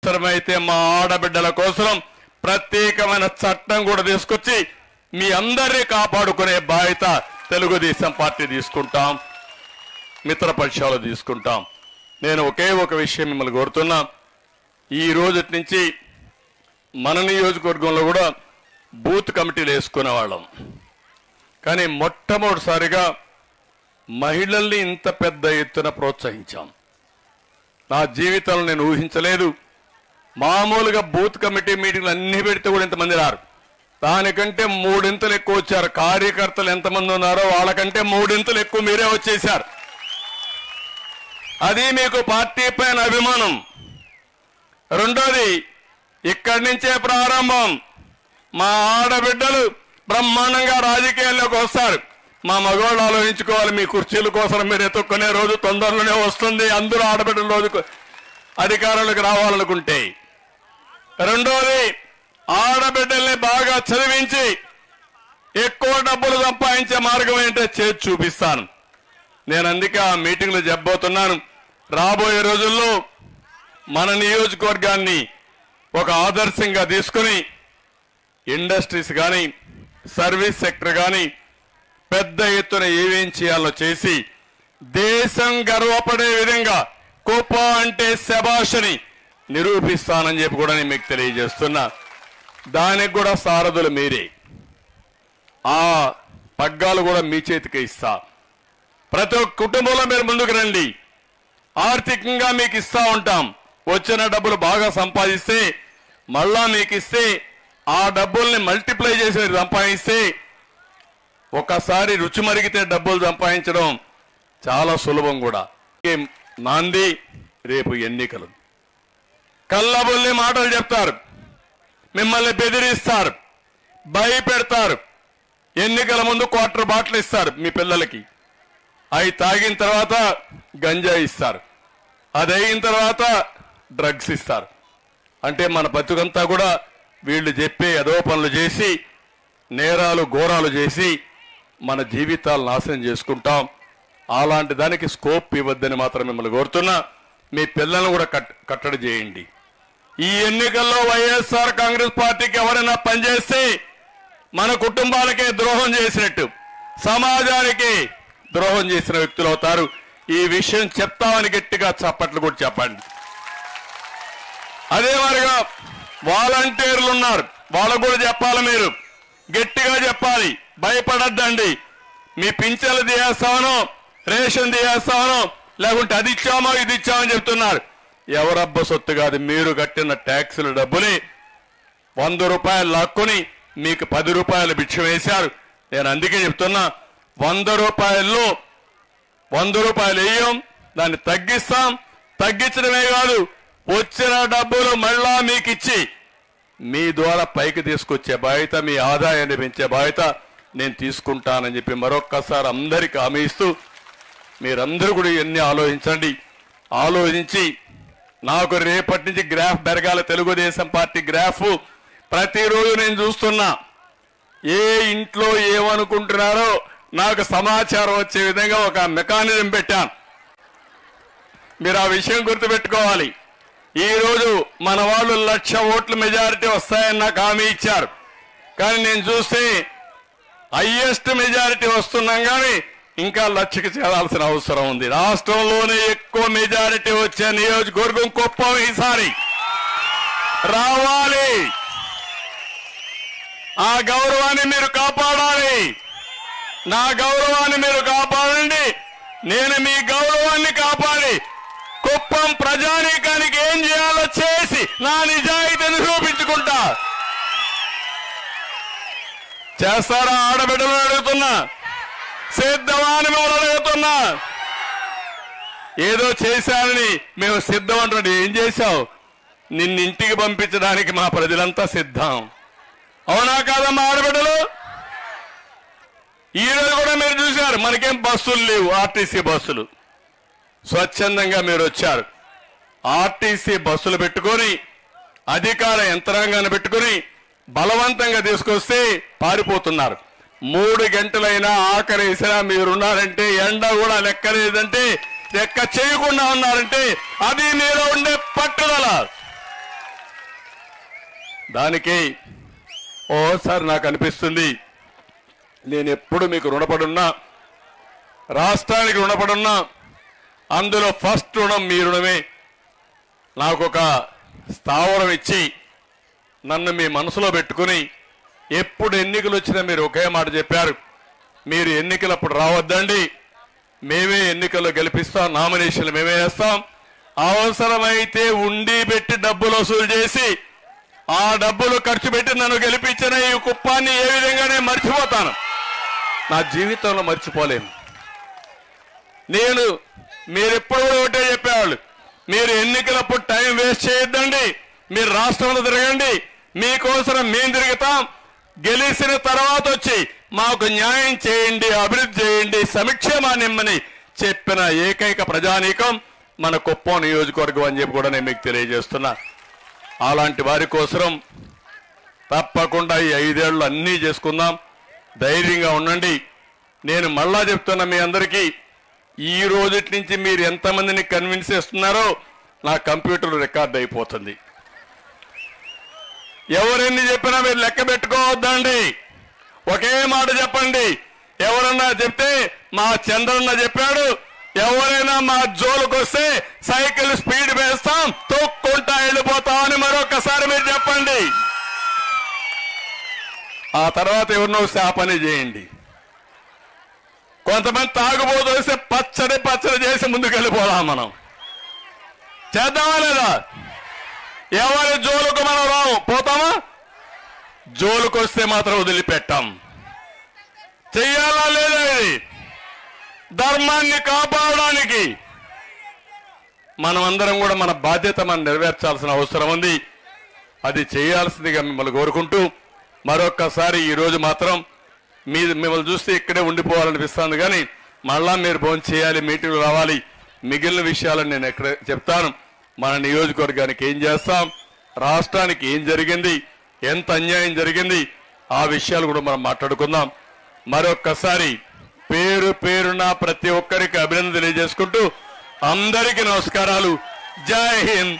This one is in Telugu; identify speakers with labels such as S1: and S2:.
S1: అవసరమైతే మా ఆడబిడ్డల కోసం ప్రత్యేకమైన చట్టం కూడా తీసుకొచ్చి మీ అందరినీ కాపాడుకునే బాధ్యత తెలుగుదేశం పార్టీ తీసుకుంటాం, మిత్రపక్షాలు తీసుకుంటాం. నేను ఒకే ఒక విషయం మిమ్మల్ని కోరుతున్నా. ఈ రోజు నుంచి మన నియోజకవర్గంలో కూడా బూత్ కమిటీలు వేసుకునేవాళ్ళం. కానీ మొట్టమొదటిసారిగా మహిళల్ని ఇంత పెద్ద ఎత్తున ప్రోత్సహించాం. నా జీవితంలో నేను ఊహించలేదు. మామూలుగా బూత్ కమిటీ మీటింగ్లు అన్ని పెడితే కూడా ఇంతమంది రారు. దానికంటే 3 ఇంతలు ఎక్కువ వచ్చారు. కార్యకర్తలు ఎంతమంది ఉన్నారో వాళ్ళకంటే 3 ఇంతలు ఎక్కువ మీరే వచ్చేశారు. అది మీకు పార్టీ పైన అభిమానం. రెండోది, ఇక్కడి నుంచే ప్రారంభం. మా ఆడబిడ్డలు బ్రహ్మాండంగా రాజకీయాల్లోకి వస్తారు. మా మగవాళ్ళు ఆలోచించుకోవాలి. మీ కుర్చీల కోసం మీరు ఎత్తుక్కునే రోజు తొందరలోనే వస్తుంది. అందరూ ఆడబిడ్డల రోజు అధికారులకు రావాలనుకుంటే. రెండోది, ఆడబిడ్డల్ని బాగా చదివించి ఎక్కువ డబ్బులు సంపాదించే మార్గం ఏంటో చేసి చూపిస్తాను. నేను అందుకే ఆ మీటింగ్లో చెప్పబోతున్నాను. రాబోయే రోజుల్లో మన నియోజకవర్గాన్ని ఒక ఆదర్శంగా తీసుకుని ఇండస్ట్రీస్ కానీ సర్వీస్ సెక్టర్ కానీ పెద్ద ఎత్తున ఏమేం చేయాలో చేసి దేశం గర్వపడే విధంగా కుప్ప అంటే శభాషని నిరూపిస్తానని చెప్పి కూడా నేను మీకు తెలియజేస్తున్నా. దానికి కూడా సారథులు మీరే. ఆ పగ్గాలు కూడా మీ చేతికి ఇస్తా. ప్రతి ఒక్క కుటుంబంలో మీరు ముందుకు రండి. ఆర్థికంగా మీకు ఇస్తా ఉంటాం. వచ్చిన డబ్బులు బాగా సంపాదిస్తే మళ్ళా మీకు ఇస్తే ఆ డబ్బుల్ని మల్టిప్లై చేసి మీరు సంపాదిస్తే ఒకసారి రుచి మరిగితే డబ్బులు సంపాదించడం చాలా సులభం కూడా. నాంది రేపు ఎన్నికలు. కళ్ళబొల్లి మాటలు చెప్తారు, మిమ్మల్ని బెదిరిస్తారు, భయపెడతారు. ఎన్నికల ముందు క్వార్టర్ బాటిల్ ఇస్తారు మీ పిల్లలకి. అవి తాగిన తర్వాత గంజా ఇస్తారు. అది అయిన తర్వాత డ్రగ్స్ ఇస్తారు. అంటే మన బతుకంతా కూడా వీళ్ళు చెప్పే ఏదో పనులు చేసి నేరాలు ఘోరాలు చేసి మన జీవితాలు నాశనం చేసుకుంటాం. అలాంటి దానికి స్కోప్ ఇవ్వద్దని మాత్రం మిమ్మల్ని కోరుతున్నా. మీ పిల్లలను కూడా కట్టడి చేయండి. ఈ ఎన్నికల్లో వైఎస్ఆర్ కాంగ్రెస్ పార్టీకి ఎవరైనా పనిచేస్తే మన కుటుంబాలకే ద్రోహం చేసినట్టు, సమాజానికి ద్రోహం చేసిన వ్యక్తులు అవుతారు. ఈ విషయం చెప్తామని గట్టిగా చప్పట్లు కూడా చెప్పండి. అదే మరిగా వాలంటీర్లు ఉన్నారు, వాళ్ళకు కూడా చెప్పాలి. మీరు గట్టిగా చెప్పాలి, భయపడద్దండి. మీ పింఛన్లు తీయేస్తామనో రేషన్ తీయేస్తామనో లేకుంటే అది ఇచ్చామో ఇది ఇచ్చామని చెప్తున్నారు. ఎవరబ్బ సొత్తు కాదు, మీరు కట్టిన ట్యాక్సుల డబ్బుని 100 రూపాయలు లాక్కొని మీకు 10 రూపాయలు భిక్ష వేశారు. నేను అందుకే చెప్తున్నా, 100 రూపాయల్లో 100 రూపాయలు వేయం, దాన్ని తగ్గిస్తాం. తగ్గించడమే కాదు, వచ్చిన డబ్బులు మళ్ళా మీకు ఇచ్చి మీ ద్వారా పైకి తీసుకొచ్చే బాధ్యత, మీ ఆదాయాన్ని పెంచే బాధ్యత నేను తీసుకుంటానని చెప్పి మరొక్కసారి అందరికీ హామీ ఇస్తూ, మీరందరూ కూడా ఇవన్నీ ఆలోచించండి. ఆలోచించి నాకు రేపటి నుంచి గ్రాఫ్ పెరగాలి. తెలుగుదేశం పార్టీ గ్రాఫ్ ప్రతిరోజు నేను చూస్తున్నా. ఏ ఇంట్లో ఏమనుకుంటున్నారో నాకు సమాచారం వచ్చే విధంగా ఒక మెకానిజం పెట్టాను. మీరు ఆ విషయం గుర్తుపెట్టుకోవాలి. ఈ రోజు మన వాళ్ళు 1,00,000 ఓట్ల మెజారిటీ వస్తాయని నాకు హామీ ఇచ్చారు. కానీ నేను చూస్తే హైయెస్ట్ మెజారిటీ వస్తున్నాం, కానీ ఇంకా 1,00,000కి చేరాల్సిన అవసరం ఉంది. రాష్ట్రంలోనే ఎక్కువ మెజారిటీ వచ్చే నియోజకవర్గం కుప్పం ఈసారి రావాలి. ఆ గౌరవాన్ని మీరు కాపాడాలి. నా గౌరవాన్ని మీరు కాపాడండి. నేను మీ గౌరవాన్ని కాపాడి కుప్పం ప్రజానీకానికి ఏం చేయాలో చేసి నా నిజాయితీని నిరూపించుకుంటా. చేస్తారా? ఆడబిడ్డలు అడుగుతున్నా, సిద్ధమా అని మిమ్మల్ని అడుగుతున్నా. ఏదో చేశానని మేము సిద్ధం అంటున్నాడు. ఏం చేశావు? నిన్నింటికి పంపించడానికి మా ప్రజలంతా సిద్ధం. అవునా కాదమ్మా ఆడబిడ్డలు? ఈ రోజు కూడా మీరు చూశారు, మనకేం బస్సులు లేవు, ఆర్టీసీ బస్సులు. స్వచ్ఛందంగా మీరు వచ్చారు. ఆర్టీసీ బస్సులు పెట్టుకొని అధికార యంత్రాంగాన్ని పెట్టుకుని బలవంతంగా తీసుకొస్తే పారిపోతున్నారు. 3 గంటలైనా ఆఖరేసినా మీరున్నారంటే, ఎండ కూడా లెక్కలేదంటే, లెక్క చేయకుండా ఉన్నారంటే అది మీలో ఉండే పట్టుదల. దానికి ఓసారి నాకు అనిపిస్తుంది, నేను ఎప్పుడు మీకు రుణపడున్నా, రాష్ట్రానికి రుణపడున్నా. అందులో ఫస్ట్ రుణం మీ రుణమే. నాకు ఒక స్థావరం ఇచ్చి నన్ను మీ మనసులో పెట్టుకుని ఎప్పుడు ఎన్నికలు వచ్చినా మీరు ఒకే మాట చెప్పారు, మీరు ఎన్నికలప్పుడు రావద్దండి, మేమే ఎన్నికల్లో గెలిపిస్తాం, నామినేషన్లు మేమే వేస్తాం, అవసరమైతే ఉండి పెట్టి డబ్బులు వసూలు చేసి ఆ డబ్బులు ఖర్చు పెట్టి నన్ను గెలిపించిన ఈ కుప్పాన్ని ఏ విధంగా నేను మర్చిపోతాను, నా జీవితంలో మర్చిపోలేను. మీరెప్పుడు ఒకటే చెప్పేవాళ్ళు, మీరు ఎన్నికలప్పుడు టైం వేస్ట్ చేయొద్దండి, మీరు రాష్ట్రంలో తిరగండి, మీకోసం మేము తిరుగుతాం, గెలిచిన తర్వాత వచ్చి మాకు న్యాయం చేయండి, అభివృద్ధి చేయండి, సంక్షేమాన్ని ఇమ్మని చెప్పిన ఏకైక ప్రజానీకం మన కుప్పం నియోజకవర్గం అని చెప్పి కూడా నేను మీకు తెలియజేస్తున్నా. అలాంటి వారి కోసం తప్పకుండా ఈ 5 ఏళ్ళు అన్నీ చేసుకుందాం, ధైర్యంగా ఉండండి. నేను మళ్ళా చెప్తున్నా మీ అందరికీ, ఈ రోజుటి నుంచి మీరు ఎంతమందిని కన్విన్స్ చేస్తున్నారో నా కంప్యూటర్ రికార్డ్ అయిపోతుంది. ఎవరెన్ని చెప్పినా మీరు లెక్క పెట్టుకోవద్దండి, ఒకే మాట చెప్పండి. ఎవరన్నా చెప్తే మా చంద్రన్న చెప్పాడు, ఎవరైనా మా జోలుకు వస్తే సైకిల్ స్పీడ్ వేస్తాం, తొక్కుంటా వెళ్ళిపోతాం అని మరొకసారి మీరు చెప్పండి. ఆ తర్వాత ఎవరినో వస్తే ఆ పని చేయండి. కొంతమంది తాగుబోతు వస్తే పచ్చడి చేసి ముందుకు వెళ్ళిపోదాం. మనం చేద్దామా లేదా? ఎవరి జోలుకు మనం రాము, పోతామా? జోలుకు వస్తే మాత్రం వదిలిపెట్టాం. చెయ్యాలా లేదా? ఇది ధర్మాన్ని కాపాడడానికి మనమందరం కూడా మన బాధ్యత మనం నెరవేర్చాల్సిన అవసరం ఉంది. అది చేయాల్సిందిగా మిమ్మల్ని కోరుకుంటూ మరొక్కసారి ఈరోజు మాత్రం మిమ్మల్ని చూస్తే ఇక్కడే ఉండిపోవాలనిపిస్తుంది, కానీ మళ్ళా మీరు భోజనం చేయాలి, మీటింగ్లు రావాలి. మిగిలిన విషయాలను నేను ఎక్కడ చెప్తాను. మన నియోజకవర్గానికి ఏం చేస్తాం, రాష్ట్రానికి ఏం జరిగింది, ఎంత అన్యాయం జరిగింది, ఆ విషయాలు కూడా మనం మాట్లాడుకుందాం. మరొక్కసారి పేరు పేరున ప్రతి ఒక్కరికి అభినందన తెలియజేసుకుంటూ అందరికీ నమస్కారాలు. జై హింద్,